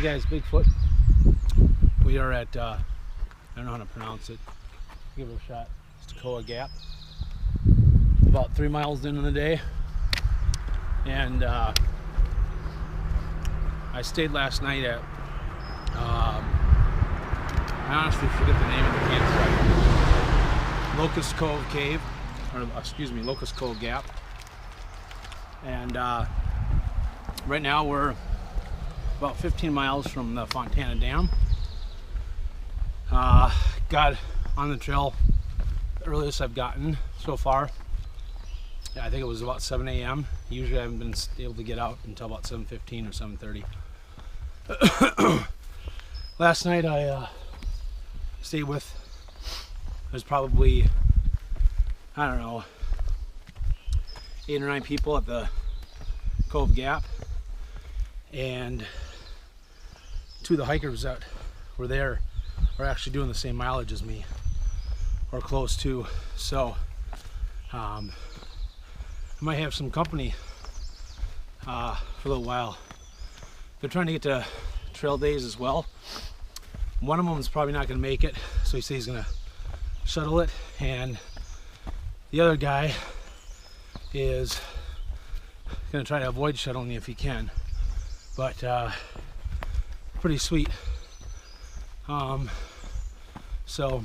guys, Bigfoot. We are at, I don't know how to pronounce it. Give it a shot. It's Thru-hike Gap. About 3 miles into the day. And I stayed last night at, I honestly forget the name of the campsite. Locust Cove Cave, or excuse me, Locust Cove Gap. And right now we're about 15 miles from the Fontana Dam. Got on the trail the earliest I've gotten so far. I think it was about 7 a.m. Usually I haven't been able to get out until about 7:15 or 7:30. Last night I stayed with, there's probably, I don't know, 8 or 9 people at the Cove Gap, and 2 of the hikers that were there are actually doing the same mileage as me, or close to. So I might have some company for a little while. They're trying to get to trail days as well. One of them is probably not going to make it, so he says he's going to shuttle it, and the other guy is going to try to avoid shuttling if he can. But pretty sweet. So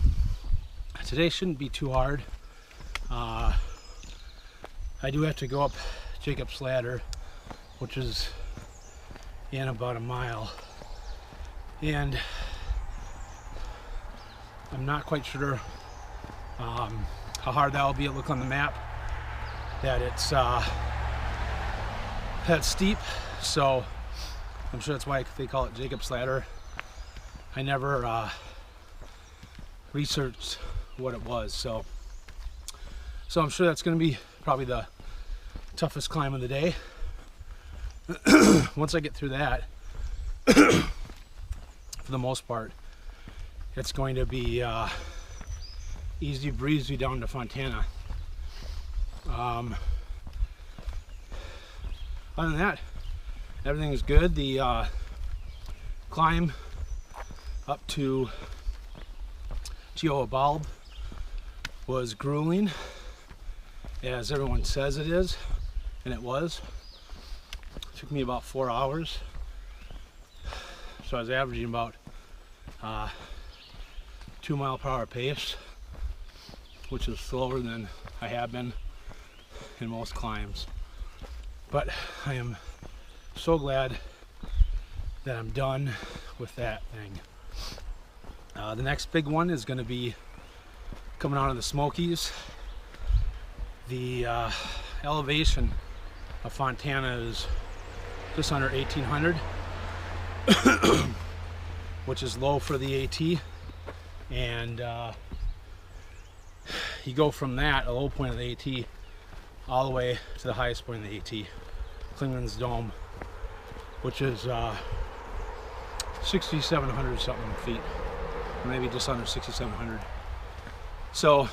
today shouldn't be too hard. I do have to go up Jacob's Ladder, which is in about a mile, and I'm not quite sure how hard that will be. It look on the map that it's that steep, so I'm sure that's why they call it Jacob's Ladder. I never researched what it was, so I'm sure that's going to be probably the toughest climb of the day. Once I get through that, for the most part, it's going to be easy breezy down to Fontana. Other than that, everything is good. The climb up to Bulb was grueling, as everyone says it is, and it was. It took me about 4 hours, so I was averaging about 2 mile/hour pace, which is slower than I have been in most climbs. But I am so glad that I'm done with that thing. The next big one is going to be coming out of the Smokies. The elevation of Fontana is just under 1800, which is low for the AT, and you go from that, a low point of the AT, all the way to the highest point of the AT, Klingman's Dome, which is 6,700 something feet, or maybe just under 6,700. So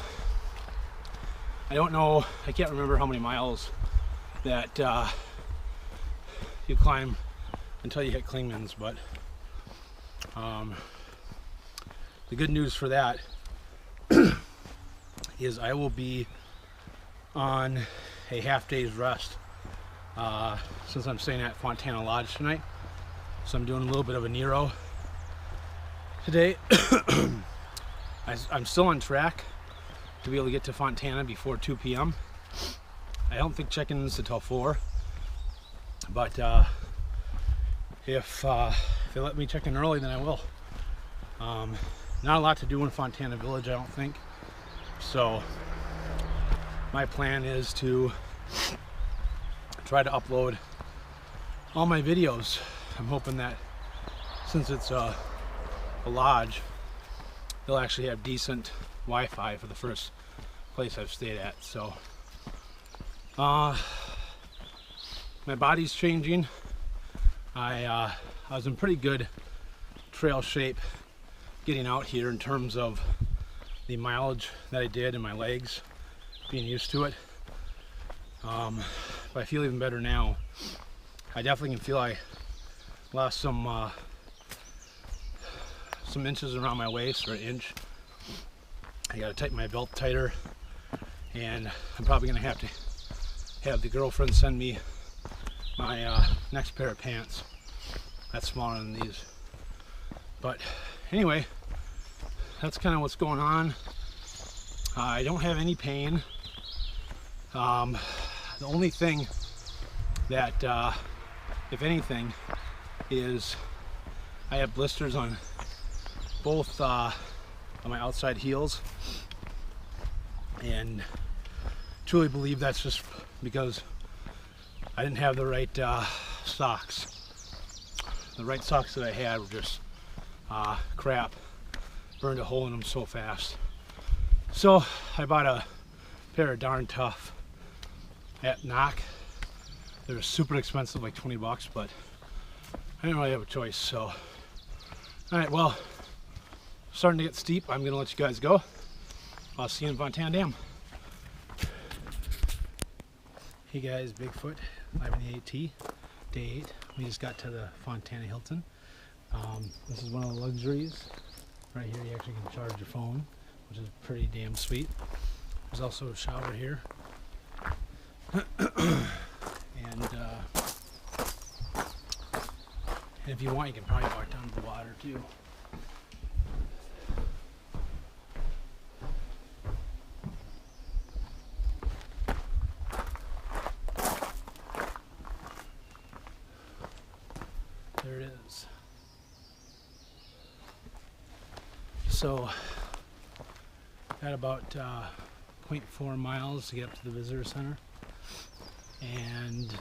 I don't know, I can't remember how many miles that you climb until you hit Klingman's, but the good news for that is I will be on a half day's rest since I'm staying at Fontana Lodge tonight. So I'm doing a little bit of a Nero today. I'm still on track to be able to get to Fontana before 2 p.m. I don't think check-in's until 4, but if they let me check in early, then I will. Not a lot to do in Fontana Village, I don't think. So my plan is to try to upload all my videos. I'm hoping that since it's a lodge, they'll actually have decent Wi-Fi for the first place I've stayed at. So my body's changing. I was in pretty good trail shape getting out here in terms of the mileage that I did and my legs being used to it. But I feel even better now. I definitely can feel I lost some some inches around my waist, or an inch. I gotta tighten my belt tighter, and I'm probably gonna have to have the girlfriend send me my next pair of pants. That's smaller than these. But anyway, that's kind of what's going on. I don't have any pain. The only thing that, if anything, is I have blisters on both on my outside heels, and truly believe that's just because I didn't have the right socks. The right socks that I had were just crap. Burned a hole in them so fast. So I bought a pair of Darn Tough at Knock. They were super expensive, like 20 bucks, but I didn't really have a choice. So, all right, well, starting to get steep. I'm gonna let you guys go. I'll see you in Fontana Dam. Hey guys, Bigfoot, live in the AT, day 8. We just got to the Fontana Hilton. This is one of the luxuries. Right here you actually can charge your phone, which is pretty damn sweet. There's also a shower here. And if you want, you can probably walk down to the water too. There it is. So, got about 0.4 miles to get up to the visitor center, and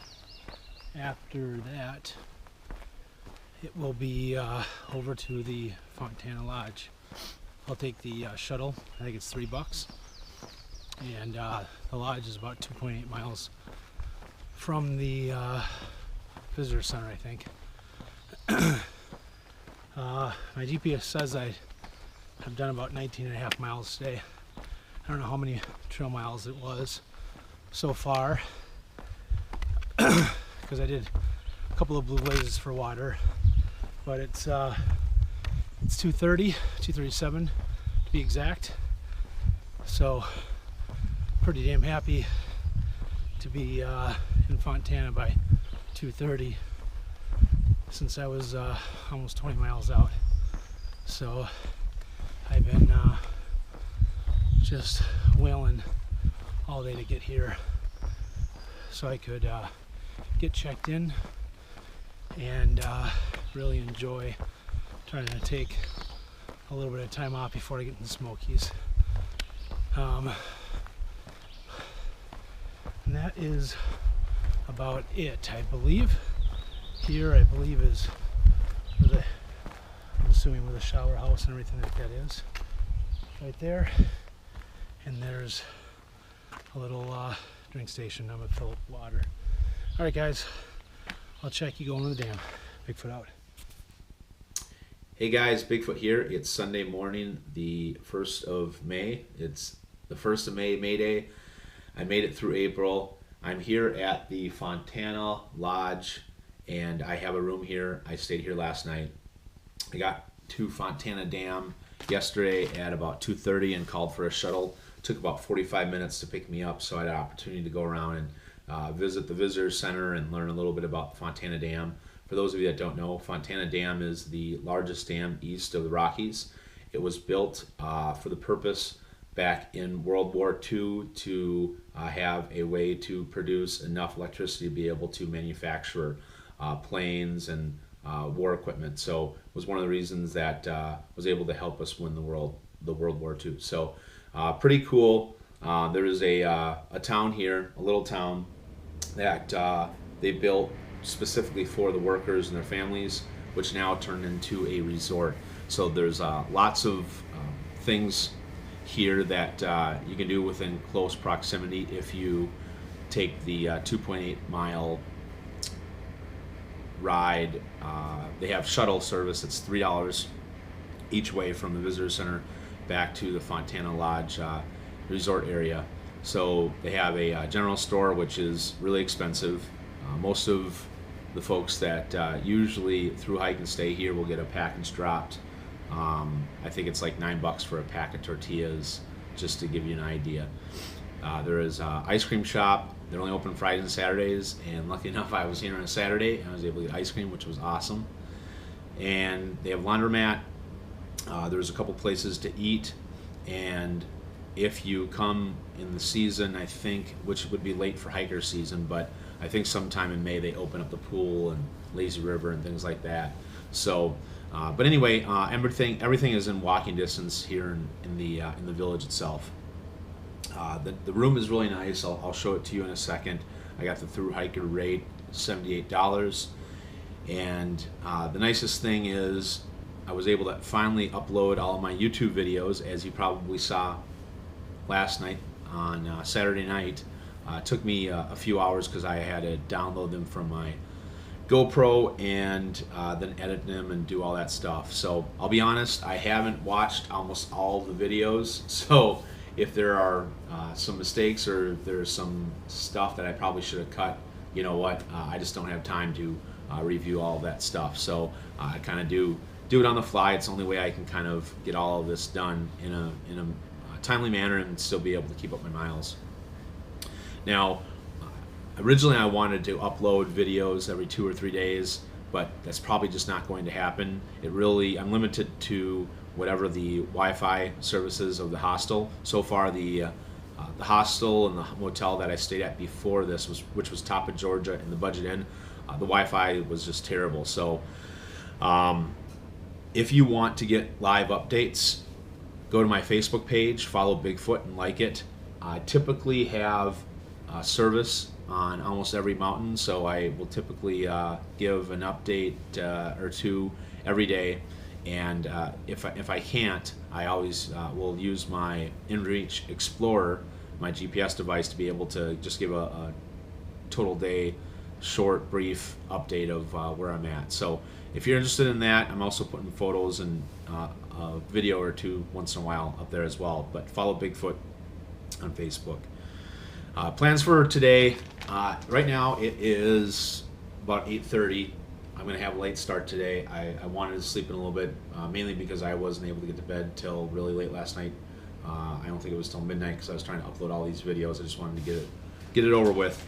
after that it will be over to the Fontana Lodge. I'll take the shuttle. I think it's $3, and the lodge is about 2.8 miles from the visitor center, I think. My GPS says I've done about 19.5 miles today. I don't know how many trail miles it was so far, because I did a couple of blue blazes for water, but it's 2:30, 2:37 to be exact. So pretty damn happy to be in Fontana by 2:30, since I was almost 20 miles out. So I've been just wailing all day to get here so I could get checked in and really enjoy trying to take a little bit of time off before I get in the Smokies. And that is about it, I believe. Here, I believe, is where the, I'm assuming where the shower house and everything like that is. Right there. And there's a little drink station. I'm gonna fill up water. Alright guys, I'll check you going to the dam. Bigfoot out. Hey guys, Bigfoot here. It's Sunday morning, the 1st of May. It's the 1st of May, May Day. I made it through April. I'm here at the Fontana Lodge, and I have a room here. I stayed here last night. I got to Fontana Dam yesterday at about 2:30 and called for a shuttle. It took about 45 minutes to pick me up, so I had an opportunity to go around and visit the visitor center and learn a little bit about Fontana Dam. For those of you that don't know, Fontana Dam is the largest dam east of the Rockies. It was built for the purpose back in World War II to have a way to produce enough electricity to be able to manufacture planes and war equipment. So it was one of the reasons that was able to help us win the World War II. So pretty cool. There is a town here, a little town that they built specifically for the workers and their families, which now turned into a resort. So there's lots of things here that you can do within close proximity if you take the 2.8 mile ride. They have shuttle service. It's $3 each way from the visitor center back to the Fontana Lodge resort area. So they have a general store, which is really expensive. Most of the folks that usually through hike and stay here will get a package dropped I think it's like $9 for a pack of tortillas, just to give you an idea. There is an ice cream shop. They're only open Fridays and Saturdays, and lucky enough, I was here on a Saturday and I was able to get ice cream, which was awesome. And they have laundromat. There's a couple places to eat, and if you come in the season, I think, which would be late for hiker season, but I think sometime in May they open up the pool and lazy river and things like that. So, but anyway, everything is in walking distance here in the village itself. The room is really nice. I'll show it to you in a second. I got the Thru-hiker rate, $78. And the nicest thing is I was able to finally upload all of my YouTube videos, as you probably saw last night on Saturday night. It took me a few hours because I had to download them from my GoPro and then edit them and do all that stuff. So I'll be honest, I haven't watched almost all the videos. So if there are some mistakes or if there's some stuff that I probably should have cut, you know what, I just don't have time to review all of that stuff. So I kind of do it on the fly. It's the only way I can kind of get all of this done in a timely manner and still be able to keep up my miles. Now, originally I wanted to upload videos every 2 or 3 days, but that's probably just not going to happen. I'm limited to whatever the Wi-Fi services of the hostel. So far, the hostel and the motel that I stayed at before this, which was top of Georgia in the Budget Inn, the Wi-Fi was just terrible. So if you want to get live updates, go to my Facebook page, follow Bigfoot, and like it. I typically have service on almost every mountain, so I will typically give an update or two every day. And if I can't, I always will use my InReach Explorer, my GPS device, to be able to just give a total day, short, brief update of where I'm at. So if you're interested in that, I'm also putting photos and a video or two once in a while up there as well. But follow Bigfoot on Facebook. Plans for today. Right now it is about 8:30. I'm going to have a late start today. I wanted to sleep in a little bit, mainly because I wasn't able to get to bed till really late last night. I don't think it was till midnight because I was trying to upload all these videos. I just wanted to get it over with.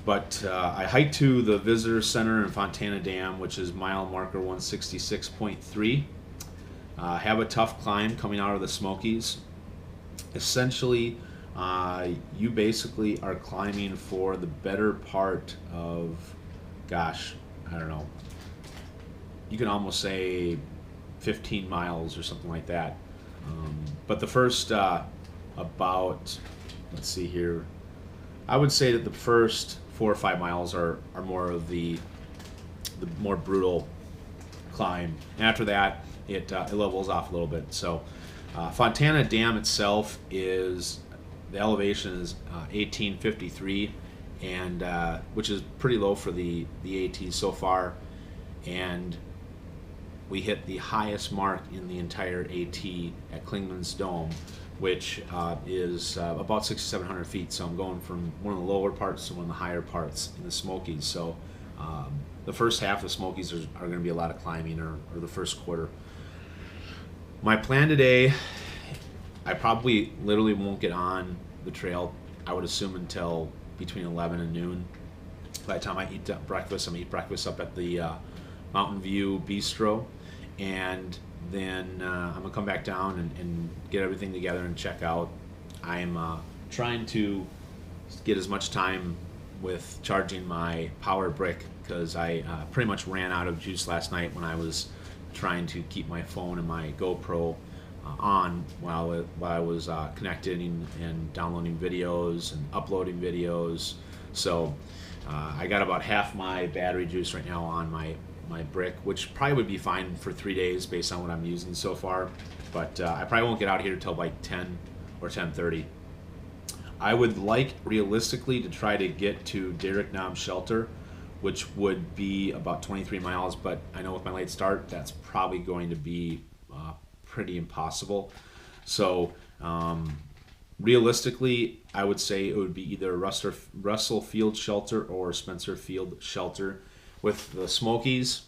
But I hiked to the visitor center in Fontana Dam, which is mile marker 166.3. Have a tough climb coming out of the Smokies. Essentially, you basically are climbing for the better part of, gosh, I don't know, you can almost say 15 miles or something like that. But the first about, let's see here, I would say that the first 4 or 5 miles are more of the more brutal climb. And after that, it levels off a little bit. So Fontana Dam itself is, the elevation is 1853, and which is pretty low for the AT so far. And we hit the highest mark in the entire AT at Klingman's Dome, which is about 6,700 feet. So I'm going from one of the lower parts to one of the higher parts in the Smokies. So the first half of the Smokies are going to be a lot of climbing, or the first quarter. My plan today, I probably literally won't get on the trail, I would assume, until between 11 and noon. By the time I eat breakfast, I'm going to eat breakfast up at the Mountain View Bistro, and then I'm going to come back down and get everything together and check out. I'm trying to get as much time with charging my power brick, because I pretty much ran out of juice last night when I was trying to keep my phone and my GoPro on while I was connecting and downloading videos and uploading videos. So I got about half my battery juice right now on my brick, which probably would be fine for 3 days based on what I'm using so far. But I probably won't get out here until like 10 or 10:30. I would like, realistically, to try to get to Derrick Nam Shelter, which would be about 23 miles, but I know with my late start, that's probably going to be pretty impossible. So realistically, I would say it would be either Russell Field Shelter or Spencer Field Shelter. With the Smokies,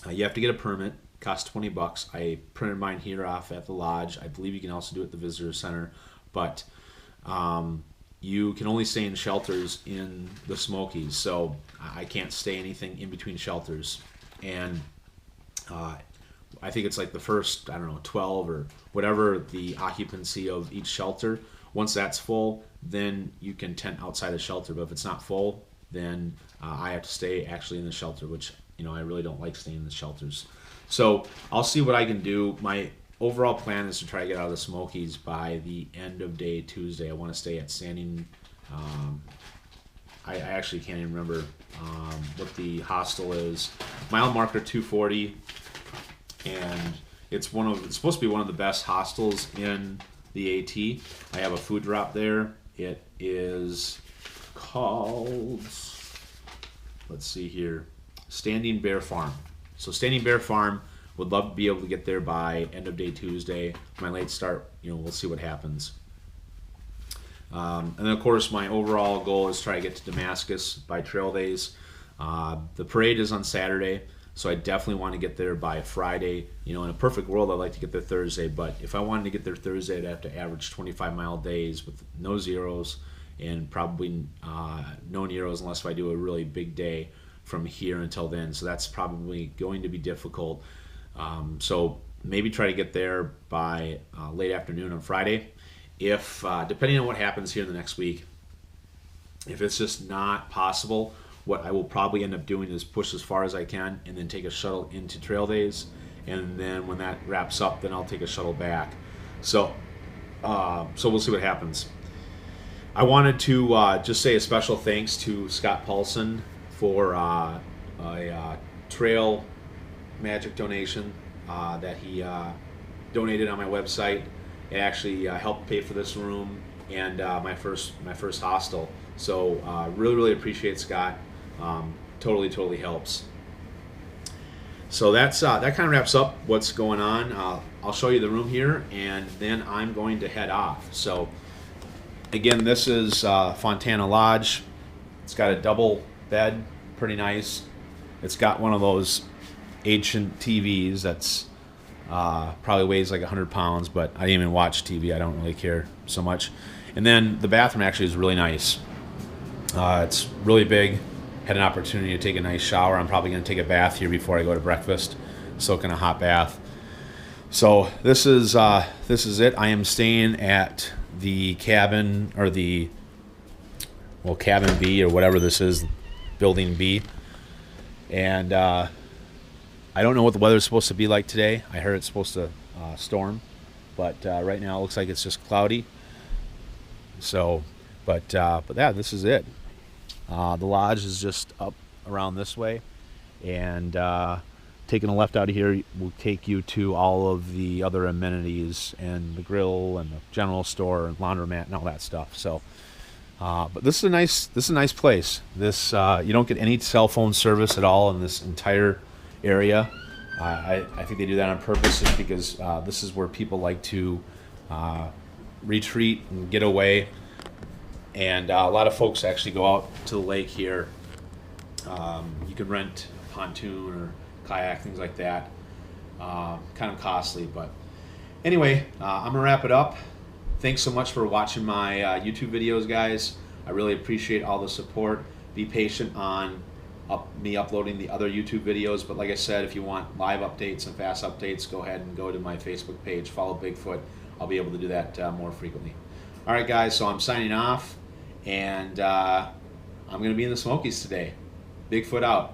you have to get a permit, Costs $20. I printed mine here off at the lodge. I believe you can also do it at the visitor center, but you can only stay in shelters in the Smokies, so I can't stay anything in between shelters. And I think it's like the first, 12 or whatever the occupancy of each shelter. Once that's full, then you can tent outside the shelter. But if it's not full, then I have to stay actually in the shelter, which, I really don't like staying in the shelters. So I'll see what I can do. My overall plan is to try to get out of the Smokies by the end of day Tuesday. I want to stay at Standing. I actually can't even remember what the hostel is. Mile marker 240, and it's supposed to be one of the best hostels in the AT. I have a food drop there. It is called, let's see here, Standing Bear Farm. So Standing Bear Farm, would love to be able to get there by end of day Tuesday. My late start, we'll see what happens. And then of course my overall goal is try to get to Damascus by trail days. The parade is on Saturday, so I definitely want to get there by Friday. In a perfect world, I'd like to get there Thursday, but if I wanted to get there Thursday, I'd have to average 25-mile days with no zeros and probably no Neros unless I do a really big day from here until then. So that's probably going to be difficult. So maybe try to get there by late afternoon on Friday. If depending on what happens here in the next week, if it's just not possible, what I will probably end up doing is push as far as I can and then take a shuttle into trail days, and then when that wraps up, then I'll take a shuttle back. So we'll see what happens. I wanted to just say a special thanks to Scott Paulson for a trail magic donation that he donated on my website. It actually helped pay for this room and my first hostel. So really appreciate Scott. Totally helps. So that kind of wraps up what's going on. I'll show you the room here, and then I'm going to head off. So again, this is Fontana Lodge. It's got a double bed, pretty nice. It's got one of those ancient TVs that's probably weighs like 100 pounds, but I didn't even watch TV. I don't really care so much. And then the bathroom actually is really nice. It's really big. Had an opportunity to take a nice shower. I'm probably going to take a bath here before I go to breakfast, soak in a hot bath. So this is it. I am staying at the cabin, or cabin B, or whatever this is, building B. And I don't know what the weather's supposed to be like today. I heard it's supposed to storm, but right now it looks like it's just cloudy. So, but yeah, this is it. The lodge is just up around this way, and taking a left out of here will take you to all of the other amenities and the grill and the general store and laundromat and all that stuff. So, but this is a nice place. This you don't get any cell phone service at all in this entire area. I think they do that on purpose, just because this is where people like to retreat and get away. And a lot of folks actually go out to the lake here. You can rent a pontoon or kayak, things like that. Kind of costly, but anyway, I'm gonna wrap it up. Thanks so much for watching my YouTube videos, guys. I really appreciate all the support. Be patient on me uploading the other YouTube videos, but like I said, if you want live updates and fast updates, go ahead and go to my Facebook page, Follow Bigfoot. I'll be able to do that more frequently. All right, guys, so I'm signing off, and I'm going to be in the Smokies today. Bigfoot out.